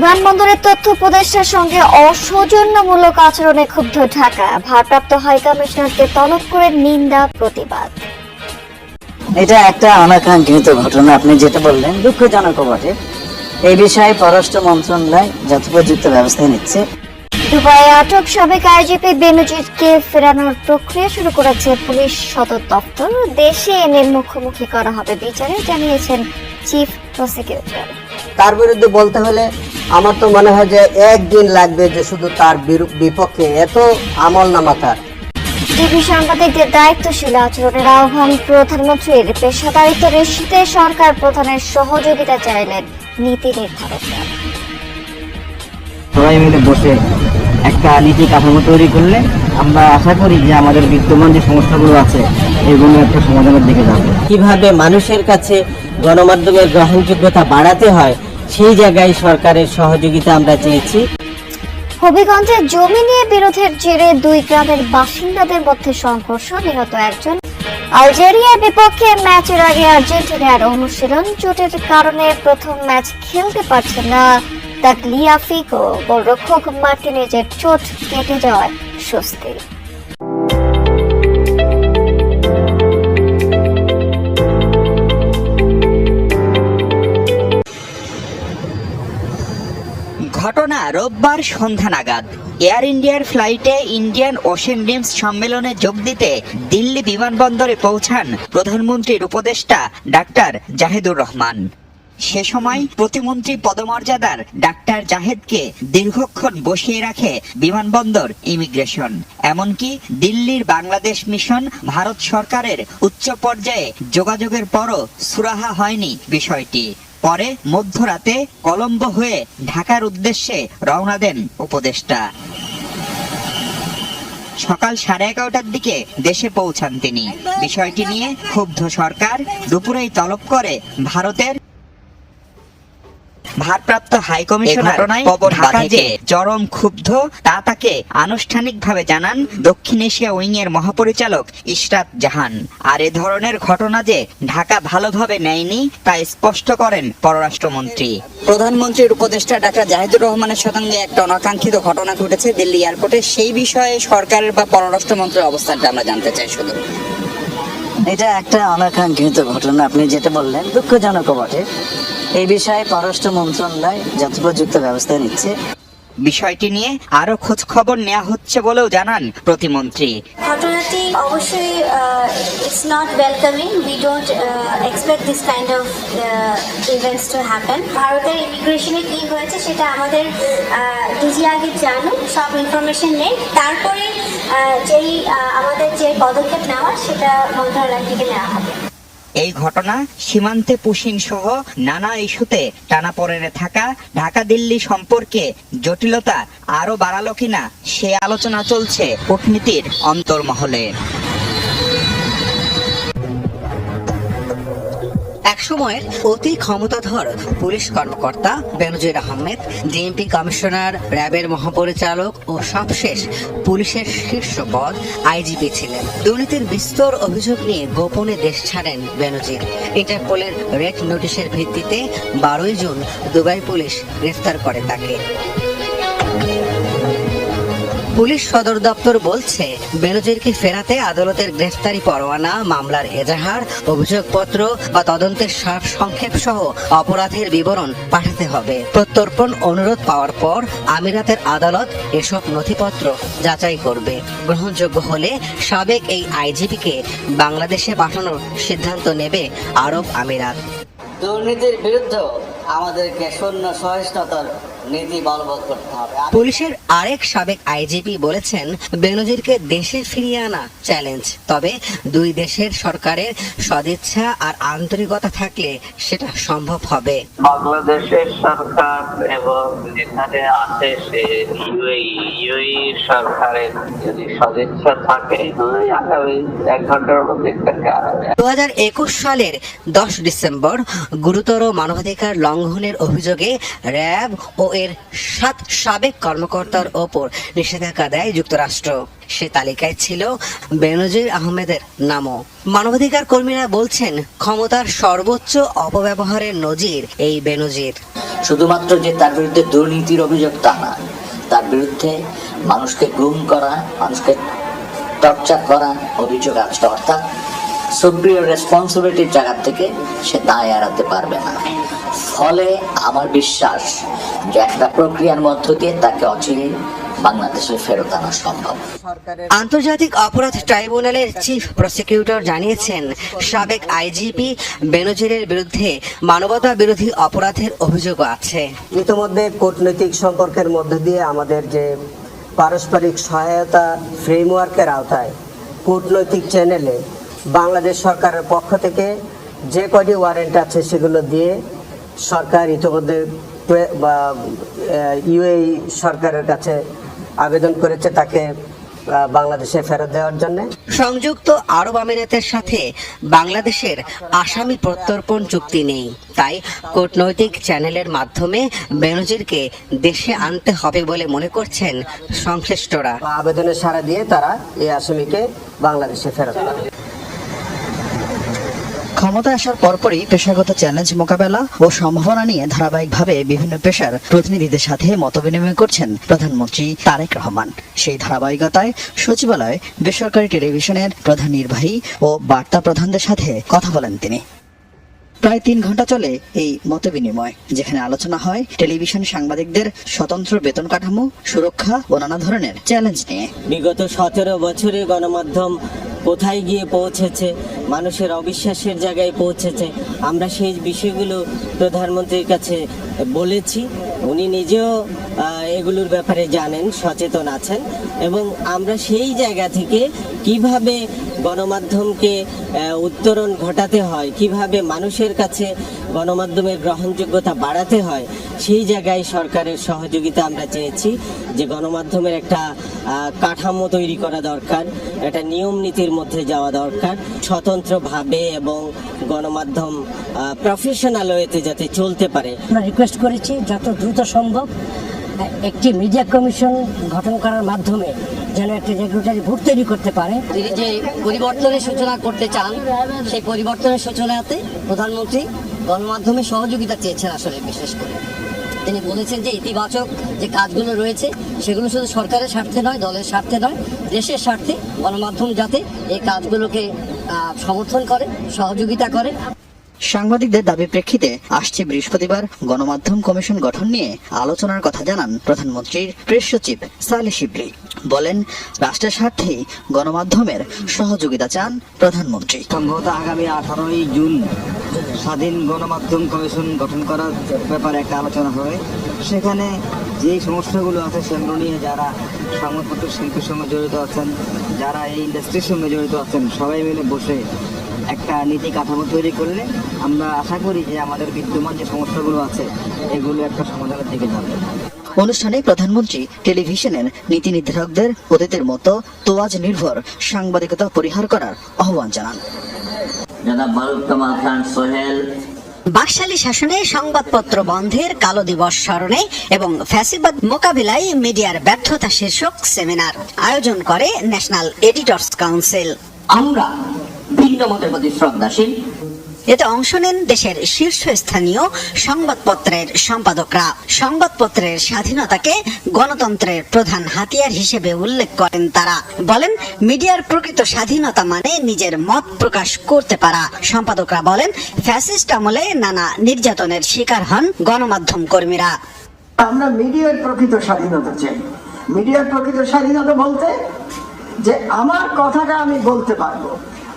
বিমানবন্দরের তথ্য উপদেষ্টার সঙ্গে অসৌজন্যমূলক আচরণে ক্ষুব্ধ ঢাকা। ভারপ্রাপ্ত হাইকমিশনারকে তলব করে নিন্দা প্রতিবাদ। এটা একটা অনাকাঙ্ক্ষিত ঘটনা, আপনি যেটা বললেন দুঃখজনক বটে। এই বিষয়ে পররাষ্ট্র মন্ত্রণালয় যথোপযুক্ত ব্যবস্থা নিচ্ছে। দুবাইয়ে আটক সাবেক আইজিপি বেনজিরকে ফেরানোর প্রক্রিয়া শুরু করেছে পুলিশ সদর দপ্তর। দেশে এনে মুখোমুখি করা হবে বিচারে, জানিয়েছেন চিফ প্রসিকিউটর। তার বিরুদ্ধে বলতে হলে আমার তো মনে হয় যে একদিন লাগবে, যে শুধু তার বিপক্ষে এত আমল নামা তার। টিভি সাংবাদিকদের দায়িত্বশীল আচরণের আহ্বান প্রধানমন্ত্রীর। পেশাদারিত্ব নিশ্চিতে সরকার প্রধানের সহযোগিতা চাইলেন নীতি নির্ধারকরা। সবাই মিলে বসে একটা নীতি কাঠামো তৈরি করলে আমরা আশা করি যে আমাদের বিদ্যমান যে সমস্যাগুলো আছে এগুলো একটা সমাধানের দিকে যাবে। কিভাবে মানুষের কাছে গণমাধ্যমের গ্রহণযোগ্যতা বাড়াতে হয় সেই জায়গায় সরকারের সহযোগিতা আমরা চেয়েছি। হবিগঞ্জে জমি নিয়ে বিরোধের জেরে দুই গ্রামের বাসিন্দাদের মধ্যে সংঘর্ষ, নিহত একজন। আলজেরিয়ার বিপক্ষে ম্যাচের আগে আর্জেন্টিনার অনুশীলন। চোটের কারণে প্রথম ম্যাচ খেলতে পারছে না তাগলিয়াফিকো। গোলরক্ষক মার্টিনেজের চোট কেটে যাওয়ায় স্বস্তি। ঘটনা রোববার সন্ধ্যা নাগাদ এয়ার ইন্ডিয়ার ফ্লাইটে ইন্ডিয়ান ওশেন গেমস সম্মেলনে যোগ দিতে দিল্লি বিমানবন্দরে পৌঁছান প্রধানমন্ত্রীর উপদেষ্টা ডাক্তার জাহিদুর রহমান। সে সময় প্রতিমন্ত্রী পদমর্যাদার ডাক্তার জাহেদকে দীর্ঘক্ষণ বসিয়ে রাখে বিমানবন্দর ইমিগ্রেশন। এমনকি দিল্লির বাংলাদেশ মিশন ভারত সরকারের উচ্চ পর্যায়ে যোগাযোগের পরও সুরাহা হয়নি বিষয়টি। পরে মধ্যরাতে কলম্বো হয়ে ঢাকার উদ্দেশ্যে রওনা দেন উপদেষ্টা। সকাল 11:30টার দিকে দেশে পৌঁছান তিনি। বিষয়টি নিয়ে ক্ষুব্ধ সরকার দুপুরেই তলব করে ভারতের ভারপ্রাপ্ত হাইকমিশনার। ঢাকা যে চরম ক্ষুব্ধ তা তাকে আনুষ্ঠানিকভাবে জানান দক্ষিণ এশিয়া উইং এর মহাপরিচালক ইশরাত জাহান। আর এ ধরনের ঘটনা যে ঢাকা ভালোভাবে নেয়নি তা স্পষ্ট করেন পররাষ্ট্রমন্ত্রী। প্রধানমন্ত্রীর উপদেষ্টা ডাক্তার জাহিদুর রহমানের সঙ্গে একটা অনাকাঙ্ক্ষিত ঘটনা ঘটেছে দিল্লি এয়ারপোর্টে। সেই বিষয়ে সরকারের বা পররাষ্ট্রমন্ত্রীর অবস্থানটা আমরা জানতে চাই শুধু। এটা একটা অনাকাঙ্ক্ষিত ঘটনা, আপনি যেটা বললেন দুঃখজনক বটে। এই বিষয়ে পররাষ্ট্র মন্ত্রণালয় যথোপযুক্ত ব্যবস্থা নিচ্ছে। বিষয়টি নিয়ে আরো খোঁজ খবর নেওয়া হচ্ছে বলেও জানান প্রতিমন্ত্রী। ঘটনাটি অবশ্যই it's not welcoming. We don't expect this kind of events to happen. ভারতের ইমিগ্রেশনে কি হয়েছে সেটা আমাদের ডিজি আগে জানুক, সব ইনফরমেশন নেই, তারপরে আমাদের যে পদক্ষেপ নেওয়ার সেটা মন্ত্রণালয় থেকে নেওয়া হবে। এই ঘটনা সীমান্তে পুশিং সহ নানা ইস্যুতে টানাপোড়েনে থাকা ঢাকা দিল্লি সম্পর্কে জটিলতা আরো বাড়ালো কিনা সে আলোচনা চলছে কূটনীতির অন্তর্মহলে। একসময়ের অতি ক্ষমতাধর পুলিশ কর্মকর্তা বেনজির আহমেদ, ডিএমপি কমিশনার, র্যাবের মহাপরিচালক ও সবশেষ পুলিশের শীর্ষ পদ আইজিপি ছিলেন। দুর্নীতির বিস্তর অভিযোগ নিয়ে গোপনে দেশ ছাড়েন বেনজির। ইন্টারপোলের রেড নোটিশের ভিত্তিতে 12 জুন দুবাই পুলিশ গ্রেফতার করে তাকে। পুলিশ সদর দপ্তর বলছে বেনজিরকে ফেরাতে আদালতের গ্রেফতারি পরোয়ানা, মামলার এজাহার, অভিযোগপত্র বা তদন্তের সারসংক্ষেপ সহ অপরাধের বিবরণ পাঠাতে হবে। প্রত্যর্পণ অনুরোধ পাওয়ার পর আমিরাতের আদালত এসব নথিপত্র যাচাই করবে। গ্রহণযোগ্য হলে সাবেক এই আইজিপিকে বাংলাদেশে পাঠানোর সিদ্ধান্ত নেবে আরব আমিরাত। দুর্নীতির বিরুদ্ধে আমাদেরকে শূন্য সহিষ্ণুতার নীতি বলবৎ করতে হবে। পুলিশের আরেক সাবেক আইজিপি বলেছেন বেনজিরকে দেশে ফিরিয়ে আনা চ্যালেঞ্জ, তবে দুই দেশের সরকারের সদিচ্ছা আর আন্তরিকতা থাকলে সেটা সম্ভব হবে। বাংলাদেশের সরকার এবং যেখানে আছে সে ইউএই সরকারের যদি সদিচ্ছা থাকে আগামী 1 ঘন্টার মধ্যে 2021 সালের 10 ডিসেম্বর গুরুতর মানবাধিকার লঙ্ঘনের অভিযোগে র্যাব ও এর 7 সাবেক কর্মকর্তার ওপর নিষেধাজ্ঞা দেয় যুক্তরাষ্ট্র। সে তালিকায় ছিল বেনজির আহমেদের নামও। মানবাধিকার কর্মীরা বলছেন, ক্ষমতার সর্বোচ্চ অপব্যবহারের নজির এই বেনজির। শুধুমাত্র যে তার বিরুদ্ধে দুর্নীতির অভিযোগ তা না, তার বিরুদ্ধে মানুষকে গুম করা, মানুষকে টর্চার করা অভিযোগ আছে। অর্থাৎ সুপ্রিয়র রেসপন্সিবিলিটির জায়গা থেকে সে দায় এড়াতে পারবে না। ফলে আমার বিশ্বাস যে একটা প্রক্রিয়ার মধ্য দিয়ে তাকে অচিরে বাংলাদেশে ফেরত আনা সম্ভব। আন্তর্জাতিক অপরাধ ট্রাইব্যুনালের চিফ প্রসিকিউটর জানিয়েছেন, সাবেক আইজিপি বেনজিরের বিরুদ্ধে মানবতা বিরোধী অপরাধের অভিযোগও আছে। ইতিমধ্যে কূটনৈতিক সম্পর্কের মধ্যে দিয়ে আমাদের যে পারস্পরিক সহায়তা ফ্রেমওয়ার্কের আওতায় কূটনৈতিক চ্যানেলে বাংলাদেশ সরকারের পক্ষ থেকে যে কয়টি ওয়ারেন্ট আছে সেগুলো দিয়ে সরকার ইতিমধ্যে ইউএই সরকারের কাছে আবেদন করেছে তাকে বাংলাদেশে ফেরত দেওয়ার জন্য। সংযুক্ত আরব আমিরাতের সাথে বাংলাদেশের আসামি প্রত্যর্পণ চুক্তি নেই, তাই কূটনৈতিক চ্যানেলের মাধ্যমে বেনজিরকে দেশে আনতে হবে বলে মনে করছেন সংশ্লিষ্টরা। আবেদনে সাড়া দিয়ে তারা এই আসামিকে বাংলাদেশে ফেরত দেবে। ক্ষমতায় আসার পরপরই পেশাগত চ্যালেঞ্জ মোকাবেলা ও সম্ভাবনা নিয়ে ধারাবাহিকভাবে বিভিন্ন পেশার প্রতিনিধিদের সাথে মতবিনিময় করছেন প্রধানমন্ত্রী তারেক রহমান। সেই ধারাবাহিকতায় সচিবালয়ে বেসরকারি টেলিভিশনের প্রধান নির্বাহী ও বার্তা প্রধানদের সাথে কথা বলেন তিনি। প্রায় 3 ঘন্টা চলে এই মতবিনিময়, যেখানে আলোচনা হয় টেলিভিশন সাংবাদিকদের স্বতন্ত্র বেতন কাঠামো, সুরক্ষা ও নানা ধরনের চ্যালেঞ্জ নিয়ে। বিগত 17 বছরে গণমাধ্যম কোথায় গিয়ে পৌঁছেছে, মানুষের অবিশ্বাসের জায়গায় পৌঁছেছে, আমরা সেই বিষয়গুলো প্রধানমন্ত্রীর কাছে বলেছি। উনি নিজেও এগুলোর ব্যাপারে জানেন, সচেতন আছেন, এবং আমরা সেই জায়গা থেকে কিভাবে গণমাধ্যমকে উত্তরণ ঘটাতে হয়, কিভাবে মানুষের কাছে গণমাধ্যমের গ্রহণযোগ্যতা বাড়াতে হয়, সেই জায়গায় সরকারের সহযোগিতা আমরা চেয়েছি। যে গণমাধ্যমের একটা কাঠামো তৈরি করা দরকার, একটা নিয়ম নীতির মধ্যে যাওয়া দরকার, স্বতন্ত্রভাবে এবং গণমাধ্যম প্রফেশনাল ওয়েতে যাতে চলতে পারে। আমরা রিকোয়েস্ট করেছি যত দ্রুত সম্ভব একটি মিডিয়া কমিশন গঠন করার মাধ্যমে যেন একটি রেগুলেটরি বোর্ড তৈরি করতে পারে। তিনি যে পরিবর্তনের সূচনা করতে চান, সেই পরিবর্তনের সূচনাতে প্রধানমন্ত্রী গণমাধ্যমের সহযোগিতা চেয়েছেন। আসলে বিশেষ করে তিনি বলেছেন যে ইতিবাচক যে কাজগুলো রয়েছে সেগুলো শুধু সরকারের স্বার্থে নয়, দলের স্বার্থে নয়, দেশের স্বার্থে গণমাধ্যম যাতে এই কাজগুলোকে সমর্থন করে, সহযোগিতা করে। সাংবাদিকদের দাবি প্রেক্ষিতে আসছে বৃহস্পতিবার গণমাধ্যম কমিশন গঠন নিয়ে আলোচনার কথা জানান প্রধানমন্ত্রীর প্রেস সচিব সালেহ শিবলি। বলেন, রাষ্ট্রের স্বার্থে গণমাধ্যমের সহযোগিতা চান প্রধানমন্ত্রী। সম্ভবত আগামী 18ই জুন স্বাধীন গণমাধ্যম কমিশন গঠন করার ব্যাপারে একটা আলোচনা হবে। সেখানে যে সমস্যাগুলো আছে সেগুলো নিয়ে যারা সংবাদপত্র শিল্পের সঙ্গে জড়িত আছেন, যারা এই ইন্ডাস্ট্রির সঙ্গে জড়িত আছেন, সবাই মিলে বসে একটা নীতি কাঠামো তৈরি করলে আমরা আশা করি যে আমাদের বিদ্যমান যে সমস্যাগুলো আছে এগুলো একটা সমাধানের দিকে যাবে। অনুষ্ঠানে প্রধানমন্ত্রী টেলিভিশনের নীতি নির্ধারকদের অতীতের মতো তোয়াজ নির্ভর সাংবাদিকতা পরিহার করার আহ্বান জানান। জনাব মারুফ কামাল খান সোহেল বাকশালী শাসনে সংবাদপত্র বন্ধের কালো দিবস স্মরণে এবং ফ্যাসিবাদ মোকাবিলায় মিডিয়ার ব্যর্থতা শীর্ষক সেমিনার আয়োজন করে ন্যাশনাল এডিটর্স কাউন্সিল। আমরা ভিন্ন মতের প্রতি শ্রদ্ধাশীল। এতে অংশ নেন দেশের শীর্ষস্থানীয় সংবাদপত্রের সম্পাদকরা। সংবাদপত্রের স্বাধীনতাকে গণতন্ত্রের প্রধান হাতিয়ার হিসেবে উল্লেখ করেন তারা। বলেন, মিডিয়ার প্রকৃত স্বাধীনতা মানে নিজের মত প্রকাশ করতে পারা। সম্পাদকরা বলেন, ফ্যাসিস্ট আমলে নানা নির্যাতনের শিকার হন গণমাধ্যম কর্মীরা। আমরা মিডিয়ার প্রকৃত স্বাধীনতা চাই। মিডিয়ার প্রকৃত স্বাধীনতা বলতে যে আমার কথাটা আমি বলতে পারবো,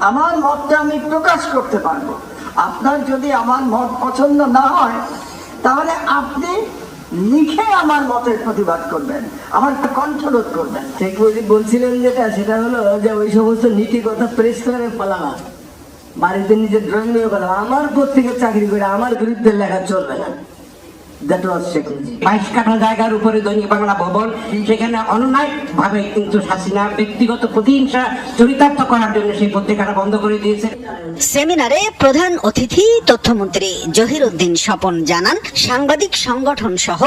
আমার মতটা আমি প্রকাশ করতে পারবো। আপনার যদি আমার মত পছন্দ না হয় তাহলে আপনি লিখে আমার মতের প্রতিবাদ করবেন, আমার কণ্ঠরোধ করবেন। শেখ মুজিব বলছিলেন সেটা হলো যে ওই সমস্ত নীতি কথা প্রেস করে ফেলানো, বাড়িতে নিজের ড্রয়িং রুমে ফেলানো, আমার পত্রিকার চাকরি করে আমার বিরুদ্ধে লেখা চলবে না। That was Sheikh Mujib. 22 কাঠা জায়গার উপরে দৈনিক বাংলা ভবন, সেখানে অন্যায় ভাবে কিন্তু হাসিনা ব্যক্তিগত প্রতিহিংসা চরিতার্থ করার জন্য সেই পত্রিকাটা বন্ধ করে দিয়েছে। সেমিনারে প্রধান অতিথি তথ্যমন্ত্রী জহিরউদ্দিন স্বপন জানান, সাংবাদিক সংগঠন সহ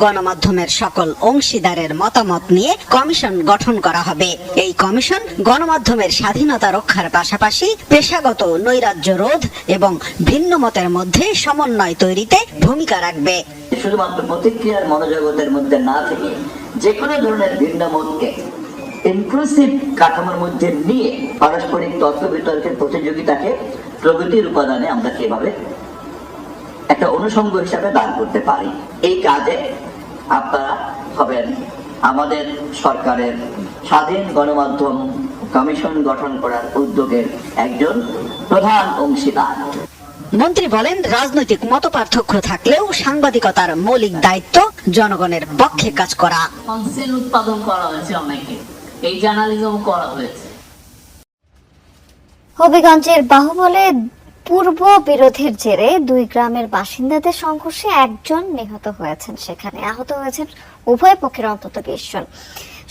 গণমাধ্যমের সকল অংশীদারের মতামত নিয়ে কমিশন গঠন করা হবে। এই কমিশন গণমাধ্যমের স্বাধীনতা রক্ষার পাশাপাশি পেশাগত নৈরাজ্য রোধ এবং ভিন্ন মতের মধ্যে সমন্বয় তৈরিতে ভূমিকা রাখবে। শুধুমাত্র প্রতিক্রিয়ার মনোজগতের মধ্যে না থেকে যে কোনো ধরনের ভিন্ন মতকে ইনক্লুসিভ কাঠামোর মধ্যে নিয়ে পারস্পরিক তত্ত্ব বিতর্কের প্রতিযোগিতাকে প্রগতির উপাদানে আমরা কিভাবে একটা অনুষঙ্গ হিসাবে দান করতে পারি, এই কাজে আপনারা হবেন আমাদের সরকারের স্বাধীন গণমাধ্যম কমিশন গঠন করার উদ্যোগের একজন প্রধান অংশীদার। মন্ত্রী বলেন, রাজনৈতিক মতপার্থক্য থাকলেও সাংবাদিকতার মৌলিক দায়িত্ব জনগণের পক্ষে কাজ করা। কনসেন্ট উৎপাদন করা হয়েছে, অনেকে এই জার্নালিজম করা হয়েছে। হবিগঞ্জের বাহুবলে পূর্ব বিরোধের জেরে 2 গ্রামের বাসিন্দাদের সংঘর্ষে একজন নিহত হয়েছেন, সেখানে আহত হয়েছেন উভয় পক্ষের অন্তত 20 জন।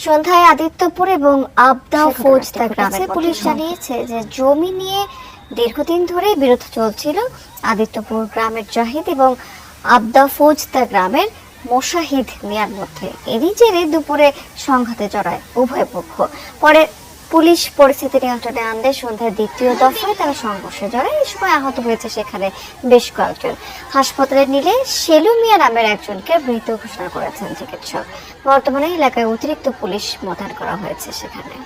সন্ধ্যায় আদিত্যপুর এবং আবদা ফৌজদা গ্রামে পুলিশ জানিয়েছে যে জমি নিয়ে দীর্ঘদিন ধরে বিরোধ চলছিল আদিত্যপুর গ্রামের জাহিদ এবং আবদা ফৌজদা গ্রামের মোশাহিদ মিয়ার মধ্যে। এরই জেরে দুপুরে সংঘাতে জড়ায় উভয় পক্ষ। পরে পুলিশ পরিস্থিতি নিয়ন্ত্রণে আনলে সন্ধ্যায় দ্বিতীয় দফায় তারা সংঘর্ষে জড়ায়। এই সময় আহত হয়েছে সেখানে বেশ কয়েকজন। হাসপাতালে নিলে শেলু মিয়া নামের একজনকে মৃত ঘোষণা করেছেন চিকিৎসক। বর্তমানে এলাকায় অতিরিক্ত পুলিশ মোতায়েন করা হয়েছে সেখানে।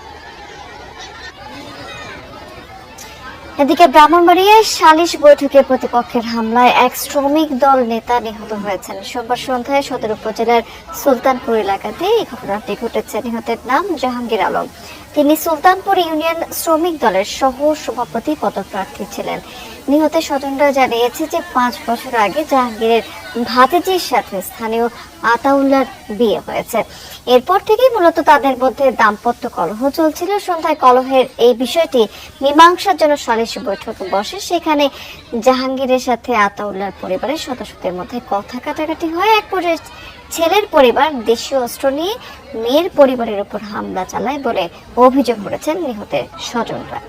এদিকে ব্রাহ্মণবাড়িয়ায় সালিশ বৈঠকে প্রতিপক্ষের হামলায় এক শ্রমিক দল নেতা নিহত হয়েছেন। সোমবার সন্ধ্যায় সদর উপজেলার সুলতানপুর এলাকাতে এই ঘটনাটি ঘটেছে। নিহতের নাম জাহাঙ্গীর আলম। তিনি সুলতানপুর ইউনিয়ন শ্রমিক দলের সহ সভাপতি পদপ্রার্থী ছিলেন। নিহতের স্বজনরা জানিয়েছে যে 5 বছর আগে জাহাঙ্গীরের ভাতিজির সাথে স্থানীয় আতাউল্লাহর বিয়ে হয়েছে। এরপর থেকেই মূলত তাদের মধ্যে দাম্পত্য কলহ চলছিল। সন্ধ্যায় কলহের এই বিষয়টি মীমাংসার জন্য সালিশ বৈঠক বসে। সেখানে জাহাঙ্গীরের সাথে আতাউল্লাহর পরিবারের সদস্যদের মধ্যে কথা কাটাকাটি হয়। এক পর্যায়ে ছেলের পরিবার দেশীয় অস্ত্র নিয়ে মেয়ের পরিবারের উপর হামলা চালায় বলে অভিযোগ করেছেন নিহতের স্বজনরা।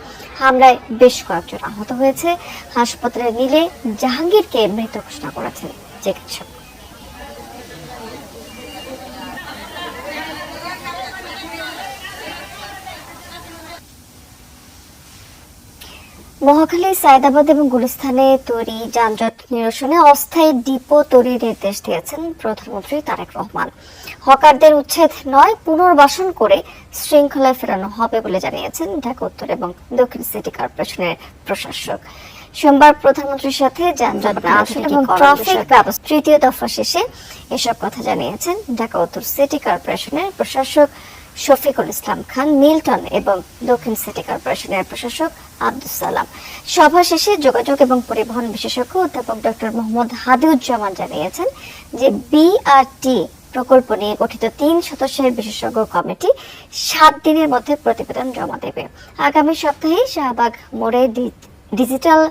হামলায় বেশ কয়েকজন আহত হয়েছে। হাসপাতালে নিলে জাহাঙ্গীরকে মৃত ঘোষণা করেছেন চিকিৎসক। মহাখালী, সায়দাবাদ এবং গুলিস্তানে তৈরি যানজট নিরসনে অস্থায়ী ডিপো তৈরির নির্দেশ দিয়েছেন প্রধানমন্ত্রী তারেক রহমান। হকারদের উচ্ছেদ নয়, পুনর্বাসন করে শৃঙ্খলায় ফেরানো হবে বলে জানিয়েছেন ঢাকা উত্তর এবং দক্ষিণ সিটি কর্পোরেশনের প্রশাসক। সোমবার প্রধানমন্ত্রীর সাথে যানজট নিরসন এবং ট্রাফিক ব্যবস্থা 3য় দফা শেষে এসব কথা জানিয়েছেন ঢাকা উত্তর সিটি কর্পোরেশনের প্রশাসক শফিকুল ইসলাম খান মিল্টন এবং দক্ষিণ সিটি কর্পোরেশনের প্রশাসক আব্দুস সালাম। সভা শেষে যোগাযোগ এবং পরিবহন বিশেষজ্ঞ অধ্যাপক ডক্টর মোহাম্মদ হাদিউজ্জামান জানিয়েছেন যে বিআরটি প্রকল্প নিয়ে গঠিত 3 সদস্যের বিশেষজ্ঞ কমিটি 7 দিনের মধ্যে প্রতিবেদন জমা দেবে। আগামী সপ্তাহে শাহবাগ মোড়ে ডিজিটাল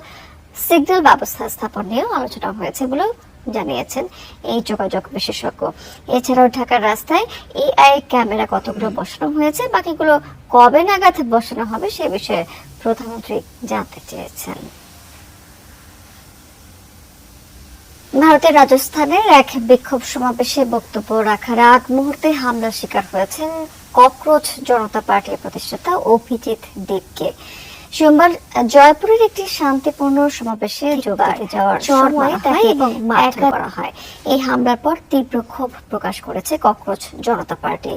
সিগন্যাল ব্যবস্থা স্থাপন নিয়েও আলোচনা হয়েছে বলে জানিয়েছেন এই যোগাযোগ বিশেষজ্ঞ। এছাড়াও ঢাকার রাস্তায় এআই ক্যামেরা কতগুলো বসানো হয়েছে, বাকিগুলো কবে নাগাদ বসানো হবে সে বিষয়ে প্রধানমন্ত্রী জানতে চেয়েছেন। ভারতের রাজস্থানের এক বিক্ষোভ সমাবেশে বক্তব্য রাখার আগ মুহূর্তে হামলার শিকার হয়েছেন ককরোচ জনতা পার্টির প্রতিষ্ঠাতা অভিজিৎ দীপকে। সোমবার জয়পুরের একটি শান্তিপূর্ণ সমাবেশে যোগ দিতে যাওয়ার সময় তাকে মারধর করা হয়। এই হামলার পর তীব্র ক্ষোভ প্রকাশ করেছে ককরোচ জনতা পার্টি।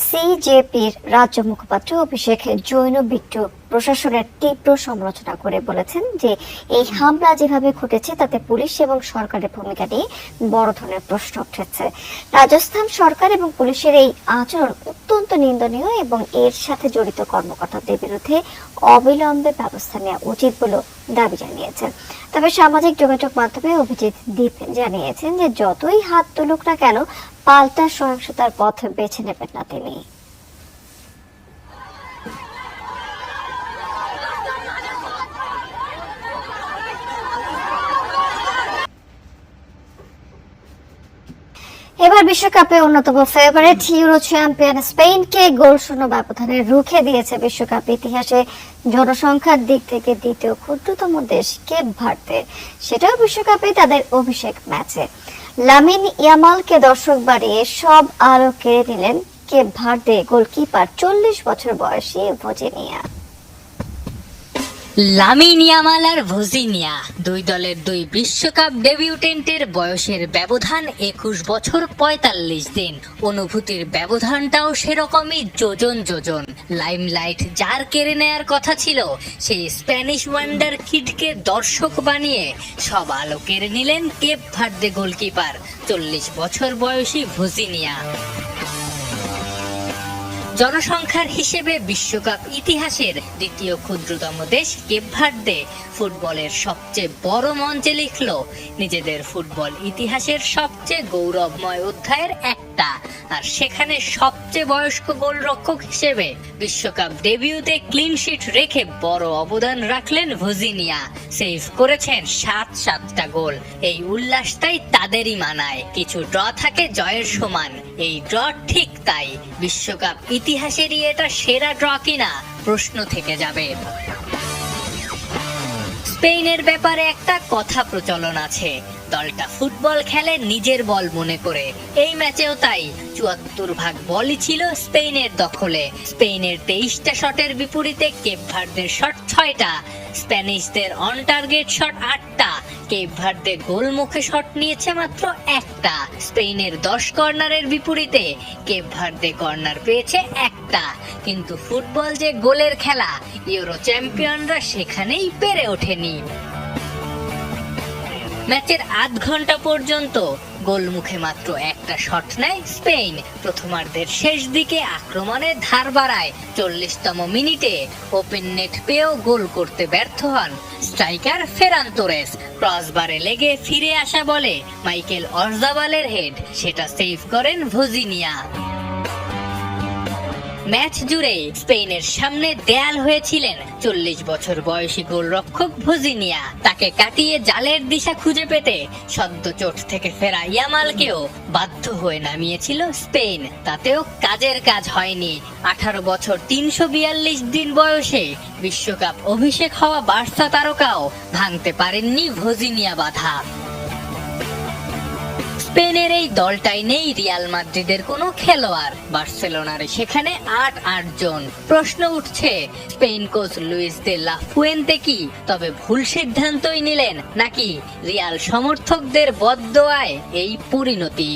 সিজেপির রাজ্য মুখপাত্র অভিষেক জৈন বিট্টু প্রশাসনের তীব্র সমালোচনা করে বলেছেন যে এই হামলা যেভাবে ঘটেছে তাতে পুলিশ এবং সরকারের ভূমিকা নিয়ে বড় ধরনের প্রশ্ন উঠেছে। রাজস্থান সরকার এবং পুলিশের এই আচরণ অত্যন্ত নিন্দনীয় এবং এর সাথে জড়িত কর্মকর্তাদের বিরুদ্ধে অবিলম্বে ব্যবস্থা নেওয়া উচিত বলে দাবি জানিয়েছেন। তবে সামাজিক যোগাযোগ মাধ্যমে অভিজিৎ দীপ জানিয়েছেন যে যতই হাত তুলুক না কেন পাল্টা সহিংসতার পথ বেছে নেবেন না তিনি। এবার বিশ্বকাপে অন্যতম ফেভারিট ইউরো চ্যাম্পিয়ন স্পেনকে গোল শূন্য ব্যবধানে রুখে দিয়েছে বিশ্বকাপ ইতিহাসে জনসংখ্যার দিক থেকে দ্বিতীয় ক্ষুদ্রতম দেশ কেপ ভার্দে, সেটাও বিশ্বকাপে তাদের অভিষেক ম্যাচে। লামিন ইয়ামালকে দর্শক বাড়িয়ে সব আলো কেড়ে নিলেন কেপ ভার্দে গোলকিপার 40 বছর বয়সী ভজিনিয়া। লামিন ইয়ামাল আর ভজিনিয়া দুই দলের দুই বিশ্বকাপ ডেবিউটেন্টের বয়সের ব্যবধান 21 বছর 45 দিন। অনুভূতির ব্যবধানটাও সেরকমই যোজন যোজন। লাইমলাইট যার কেড়ে নেয়ার কথা ছিল সেই স্প্যানিশ ওয়ান্ডার কিডকে দর্শক বানিয়ে সব আলো কেড়ে নিলেন কেপ ভার্দে গোলকিপার 40 বছর বয়সী ভজিনিয়া। জনসংখ্যার হিসেবে বিশ্বকাপ ইতিহাসের দ্বিতীয় ক্ষুদ্রতম দেশ কেপ ভার্দে ফুটবলের সবচেয়ে বড় মঞ্চে লিখল নিজেদের ফুটবল ইতিহাসের সবচেয়ে গৌরবময় অধ্যায়ের একটা, আর সেখানে সবচেয়ে বয়স্ক গোলরক্ষক হিসেবে বিশ্বকাপ ডেবিউতে ক্লিন শিট রেখে বড় অবদান রাখলেন ভজিনিয়া। সেভ করেছেন 7টা গোল। এই উল্লাসটাই তাদেরই মানায়। কিছু ড্র থাকে জয়ের সমান, এই ড্র ঠিক তাই। বিশ্বকাপ ইতিহাসেরই এটা সেরা ড্র কিনা প্রশ্ন থেকে যাবে। স্পেনের ব্যাপারে একটা কথা প্রচলন আছে, দলটা ফুটবল খেলে নিজের বল মনে করে। এই ম্যাচেও তাই 74 ভাগ বলই ছিল স্পেনের দখলে। স্পেনের 23টা শটের বিপরীতে কেপ ভার্দের শট 6টা, স্প্যানিশদের অন টার্গেট শট 8টা। কেপ ভার্দে গোল মুখে শট নিয়েছে মাত্র 1টা। স্পেনের 10 কর্নারের বিপরীতে কেপ ভার্দে কর্নার পেয়েছে 1টা। কিন্তু ফুটবল যে গোলের খেলা, ইউরো চ্যাম্পিয়নরা সেখানেই পেরে ওঠেনি। ম্যাচের আধ ঘন্টা পর্যন্ত গোল মুখে মাত্র 1টা শট নেয় স্পেন। প্রথমার্ধের শেষ দিকে আক্রমণের ধার বাড়ায়। 40তম মিনিটে ওপেন নেট পেয়েও গোল করতে ব্যর্থ হন স্ট্রাইকার ফেরান তোরেস। ক্রসবারে লেগে ফিরে আসা বলে মাইকেল অরজাবালের হেড, সেটা সেভ করেন ভজিনিয়া। ম্যাচ জুড়ে স্পেনের সামনে দেয়াল হয়েছিলেন 40 বছর বয়সী গোলরক্ষক ভজিনিয়া। তাকে কাটিয়ে জালের দিশা খুঁজে পেতে সদ্য চোট থেকে ফেরা ইয়ামালকেও বাধ্য হয়ে নামিয়েছিল স্পেন। তাতেও কাজের কাজ হয়নি। 18 বছর 342 দিন বয়সে বিশ্বকাপ অভিষেক হওয়া বার্সা তারকাও ভাঙতে পারেননি ভজিনিয়া বাধা। স্পেনের এই দলটাই নেই রিয়াল মাদ্রিদের কোনো খেলোয়াড়। বার্সেলোনার সেখানে 8 জন। প্রশ্ন উঠছে, Spain coach Luis de la Fuente কি তবে ভুল সিদ্ধান্তই নিলেন, নাকি রিয়াল সমর্থকদের বদদোয়ায় এই পরিণতি?